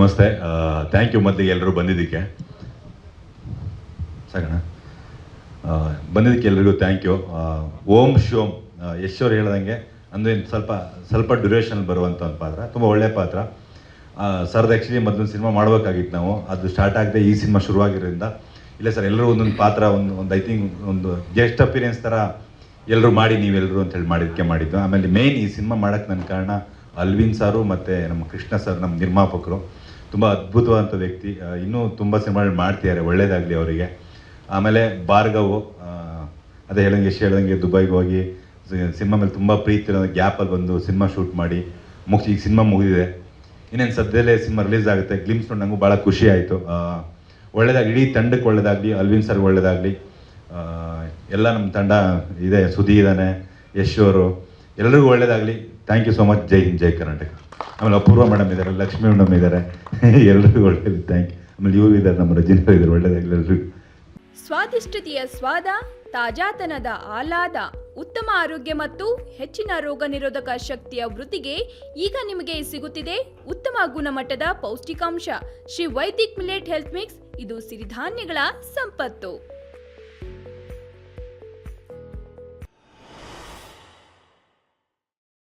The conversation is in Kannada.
ನಮಸ್ತೆ. ಥ್ಯಾಂಕ್ ಯು ಮೊದಲಿಗೆ ಎಲ್ಲರೂ ಬಂದಿದ್ದಕ್ಕೆ. ಸಾಕಣ್ಣ, ಬಂದಿದ್ದಕ್ಕೆ ಎಲ್ರಿಗೂ ಥ್ಯಾಂಕ್ ಯು. ಓಂ ಶೋಮ್ ಯಶ್ ಅವ್ರು ಹೇಳ್ದಂಗೆ ಅಂದರೆ ಸ್ವಲ್ಪ ಡ್ಯೂರೇಷನ್ ಬರುವಂಥ ಒಂದು ಪಾತ್ರ, ತುಂಬ ಒಳ್ಳೆಯ ಪಾತ್ರ. ಸರ್ದು ಆ್ಯಕ್ಚುಲಿ ಮೊದಲೊಂದು ಸಿನಿಮಾ ಮಾಡಬೇಕಾಗಿತ್ತು ನಾವು, ಅದು ಸ್ಟಾರ್ಟ್ ಆಗದೆ ಈ ಸಿನಿಮಾ ಶುರುವಾಗಿರೋದ್ರಿಂದ ಇಲ್ಲ ಸರ್ ಎಲ್ಲರೂ ಒಂದೊಂದು ಪಾತ್ರ ಒಂದು ಐ ಥಿಂಕ್ ಒಂದು ಗೆಸ್ಟ್ ಅಪಿರಿಯನ್ಸ್ ಥರ ಎಲ್ಲರೂ ಮಾಡಿ ನೀವೆಲ್ಲರೂ ಅಂತೇಳಿ ಮಾಡಿದ್ದು. ಆಮೇಲೆ ಮೇಯ್ನ್ ಈ ಸಿನಿಮಾ ಮಾಡೋಕ್ಕೆ ನನ್ನ ಕಾರಣ ಅಲ್ವಿನ್ ಸಾರು ಮತ್ತು ನಮ್ಮ ಕೃಷ್ಣ ಸರ್, ನಮ್ಮ ನಿರ್ಮಾಪಕರು. ತುಂಬ ಅದ್ಭುತವಾದಂಥ ವ್ಯಕ್ತಿ, ಇನ್ನೂ ತುಂಬ ಸಿನಿಮಾಗಳು ಮಾಡ್ತಿದ್ದಾರೆ, ಒಳ್ಳೇದಾಗಲಿ ಅವರಿಗೆ. ಆಮೇಲೆ ಭಾರ್ಗವ್, ಅದೇ ಹೇಳ್ದಂಗೆ ಹೇಳ್ದಂಗೆ ದುಬೈಗೆ ಹೋಗಿ ಸಿನಿಮಾ ಮೇಲೆ ತುಂಬ ಪ್ರೀತಿ ಇರೋದು, ಗ್ಯಾಪಲ್ಲಿ ಬಂದು ಸಿನಿಮಾ ಶೂಟ್ ಮಾಡಿ ಈಗ ಸಿನಿಮಾ ಮುಗಿದಿದೆ. ಇನ್ನೇನು ಸದ್ಯದಲ್ಲೇ ಸಿನಿಮಾ ರಿಲೀಸ್ ಆಗುತ್ತೆ. ಗ್ಲಿಮ್ಸ್ ನೋಡಿ ನನಗೂ ಭಾಳ ಖುಷಿ ಆಯಿತು. ಒಳ್ಳೇದಾಗಿ ಇಡೀ ತಂಡಕ್ಕೆ ಒಳ್ಳೇದಾಗಲಿ, ಅಲ್ವಿನ್ ಸರ್ಗೆ ಒಳ್ಳೇದಾಗಲಿ, ಎಲ್ಲ ನಮ್ಮ ತಂಡ ಇದೆ, ಸುಧಿ ಇದ್ದಾನೆ, ಯಶ್ ಅವರು, ಎಲ್ಲರಿಗೂ ಒಳ್ಳೇದಾಗಲಿ. Thank you so much. Jai Hind, Jai Karnataka. ಆಮೇಲೆ ಅಪೂರ್ವ ಮೇಡಮ್ ಇದ್ದಾರೆ, ಲಕ್ಷ್ಮೀ ಮೇಡಮ್ ಇದ್ದಾರೆ, ಎಲ್ಲರಿಗೂ ಒಳ್ಳೇದು. Thank you. ಆಮೇಲೆ ಇವರು ಇದ್ದಾರೆ, ನಮ್ಮ ರಜನಿ ಇದ್ದಾರೆ, ಒಳ್ಳೇದಾಗಲಿ ಎಲ್ರಿಗೂ. ಸ್ವಾದಿಷ್ಟತೆಯ ಸ್ವಾದ, ತಾಜಾತನದ ಆಹ್ಲಾದ, ಉತ್ತಮ ಆರೋಗ್ಯ ಮತ್ತು ಹೆಚ್ಚಿನ ರೋಗ ನಿರೋಧಕ ಶಕ್ತಿಯ ವೃದ್ಧಿಗೆ ಈಗ ನಿಮಗೆ ಸಿಗುತ್ತಿದೆ ಉತ್ತಮ ಗುಣಮಟ್ಟದ ಪೌಷ್ಟಿಕಾಂಶ. Shri Vaidik millet health mix, ಇದು ಸಿರಿಧಾನ್ಯಗಳ ಸಂಪತ್ತು.